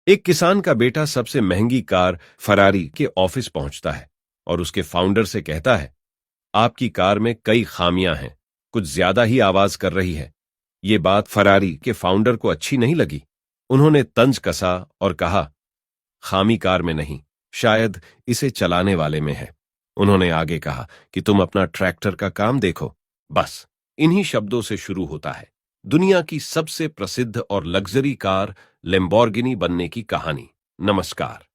एक किसान का बेटा सबसे महंगी कार फरारी के ऑफिस पहुंचता है और उसके फाउंडर से कहता है, आपकी कार में कई खामियां हैं, कुछ ज्यादा ही आवाज कर रही है। ये बात फरारी के फाउंडर को अच्छी नहीं लगी। उन्होंने तंज कसा और कहा, खामी कार में नहीं, शायद इसे चलाने वाले में है। उन्होंने आगे कहा कि तुम अपना ट्रैक्टर का काम देखो। बस इन्हीं शब्दों से शुरू होता है दुनिया की सबसे प्रसिद्ध और लग्जरी कार लैम्बोर्गिनी बनने की कहानी। नमस्कार,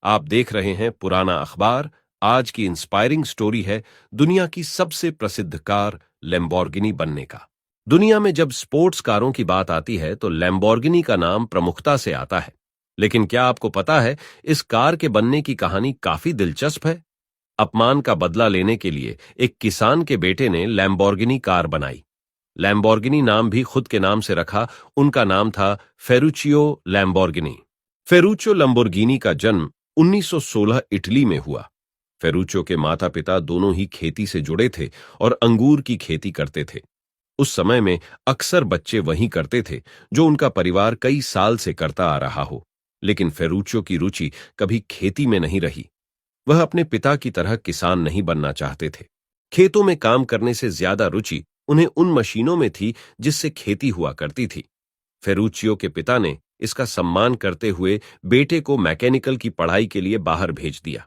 आप देख रहे हैं पुराना अखबार। आज की इंस्पायरिंग स्टोरी है दुनिया की सबसे प्रसिद्ध कार लैम्बोर्गिनी बनने का। दुनिया में जब स्पोर्ट्स कारों की बात आती है तो लैम्बोर्गिनी का नाम प्रमुखता से आता है। लेकिन क्या आपको पता है, इस कार के बनने की कहानी काफी दिलचस्प है। अपमान का बदला लेने के लिए एक किसान के बेटे ने लैम्बोर्गिनी कार बनाई। लैम्बोर्गिनी नाम भी खुद के नाम से रखा। उनका नाम था फेरुचियो लैम्बोर्गिनी। फेरुचियो लैम्बोर्गिनी का जन्म 1916 इटली में हुआ। फेरुचियो के माता पिता दोनों ही खेती से जुड़े थे और अंगूर की खेती करते थे। उस समय में अक्सर बच्चे वही करते थे जो उनका परिवार कई साल से करता आ रहा हो। लेकिन फेरुचियो की रुचि कभी खेती में नहीं रही। वह अपने पिता की तरह किसान नहीं बनना चाहते थे। खेतों में काम करने से ज्यादा रुचि उन्हें उन मशीनों में थी जिससे खेती हुआ करती थी। फेरुचियो के पिता ने इसका सम्मान करते हुए बेटे को मैकेनिकल की पढ़ाई के लिए बाहर भेज दिया।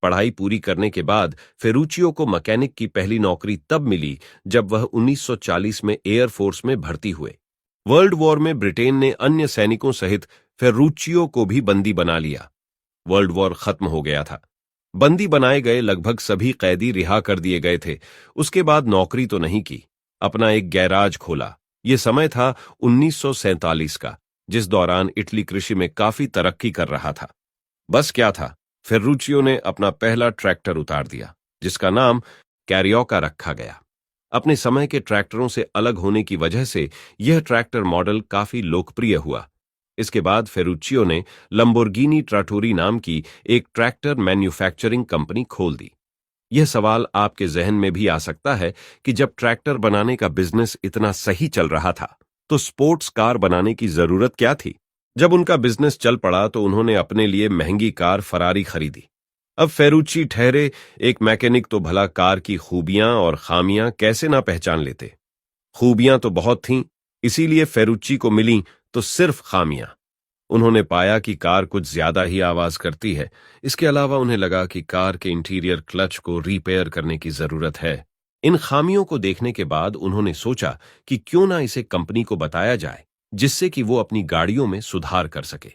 पढ़ाई पूरी करने के बाद फेरुचियो को मैकेनिक की पहली नौकरी तब मिली जब वह 1940 में एयरफोर्स में भर्ती हुए। वर्ल्ड वॉर में ब्रिटेन ने अन्य सैनिकों सहित फेरुचियो को भी बंदी बना लिया। वर्ल्ड वॉर खत्म हो गया था। बंदी बनाए गए लगभग सभी कैदी रिहा कर दिए गए थे। उसके बाद नौकरी तो नहीं की, अपना एक गैराज खोला। यह समय था 1947 का, जिस दौरान इटली कृषि में काफी तरक्की कर रहा था। बस क्या था, फेरुचियो ने अपना पहला ट्रैक्टर उतार दिया, जिसका नाम कैरियोका रखा गया। अपने समय के ट्रैक्टरों से अलग होने की वजह से यह ट्रैक्टर मॉडल काफी लोकप्रिय हुआ। इसके बाद फेरुचियो ने लंबोर्गिनी ट्राटोरी नाम की एक ट्रैक्टर मैन्युफैक्चरिंग कंपनी खोल दी। यह सवाल आपके जहन में भी आ सकता है कि जब ट्रैक्टर बनाने का बिजनेस इतना सही चल रहा था, तो स्पोर्ट्स कार बनाने की जरूरत क्या थी? जब उनका बिजनेस चल पड़ा तो उन्होंने अपने लिए महंगी कार फरारी खरीदी। अब फेरुची ठहरे एक मैकेनिक तो भला कार की खूबियां और खामियां कैसे ना पहचान लेते। खूबियां तो बहुत थीं, इसीलिए फेरुची को मिली तो सिर्फ खामियां। उन्होंने पाया कि कार कुछ ज्यादा ही आवाज करती है। इसके अलावा उन्हें लगा कि कार के इंटीरियर क्लच को रिपेयर करने की जरूरत है। इन खामियों को देखने के बाद उन्होंने सोचा कि क्यों ना इसे कंपनी को बताया जाए, जिससे कि वो अपनी गाड़ियों में सुधार कर सके।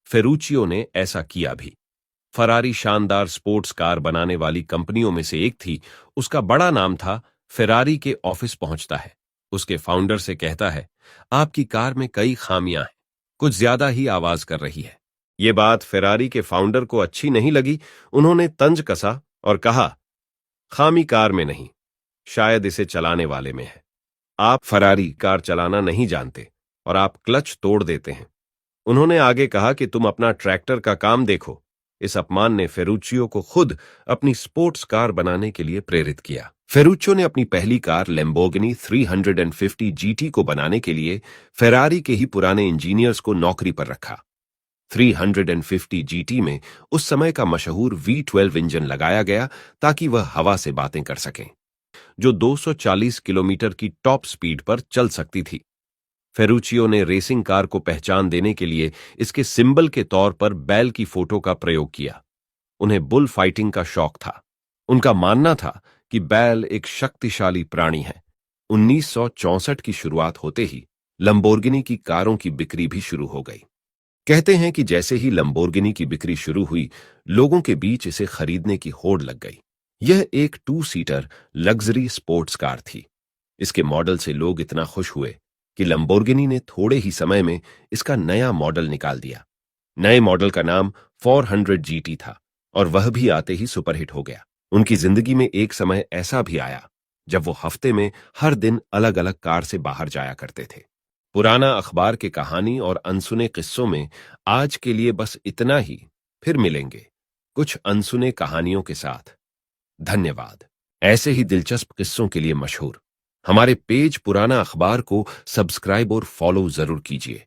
फेरुचियो ने ऐसा किया भी। फरारी शानदार स्पोर्ट्स कार बनाने वाली कंपनियों में से एक थी। उसका बड़ा नाम था। फेरारी के ऑफिस पहुंचता है, उसके फाउंडर से कहता है, आपकी कार में कई खामियां हैं, कुछ ज्यादा ही आवाज कर रही है। ये बात फेरारी के फाउंडर को अच्छी नहीं लगी। उन्होंने तंज कसा और कहा, खामी कार में नहीं, शायद इसे चलाने वाले में है। आप फरारी कार चलाना नहीं जानते और आप क्लच तोड़ देते हैं। उन्होंने आगे कहा कि तुम अपना ट्रैक्टर का काम देखो। इस अपमान ने फेरुचियो को खुद अपनी स्पोर्ट्स कार बनाने के लिए प्रेरित किया। फेरुचियो ने अपनी पहली कार लैम्बोर्गिनी 350 जीटी को बनाने के लिए फेरारी के ही पुराने इंजीनियर्स को नौकरी पर रखा। 350 जीटी में उस समय का मशहूर V12 इंजन लगाया गया ताकि वह हवा से बातें कर सकें, जो 240 किलोमीटर की टॉप स्पीड पर चल सकती थी। फेरुचियो ने रेसिंग कार को पहचान देने के लिए इसके सिंबल के तौर पर बैल की फोटो का प्रयोग किया। उन्हें बुल फाइटिंग का शौक था। उनका मानना था कि बैल एक शक्तिशाली प्राणी है। 1964 की शुरुआत होते ही लंबोर्गिनी की कारों की बिक्री भी शुरू हो गई। कहते हैं कि जैसे ही लंबोर्गिनी की बिक्री शुरू हुई, लोगों के बीच इसे खरीदने की होड़ लग गई। यह एक 2 सीटर लग्जरी स्पोर्ट्स कार थी। इसके मॉडल से लोग इतना खुश हुए कि लंबोर्गिनी ने थोड़े ही समय में इसका नया मॉडल निकाल दिया। नए मॉडल का नाम 400 जीटी था और वह भी आते ही सुपरहिट हो गया। उनकी जिंदगी में एक समय ऐसा भी आया जब वो हफ्ते में हर दिन अलग अलग कार से बाहर जाया करते थे। पुराना अखबार के कहानी और अनसुने किस्सों में आज के लिए बस इतना ही। फिर मिलेंगे कुछ अनसुने कहानियों के साथ। धन्यवाद। ऐसे ही दिलचस्प किस्सों के लिए मशहूर हमारे पेज पुराना अखबार को सब्सक्राइब और फॉलो जरूर कीजिए।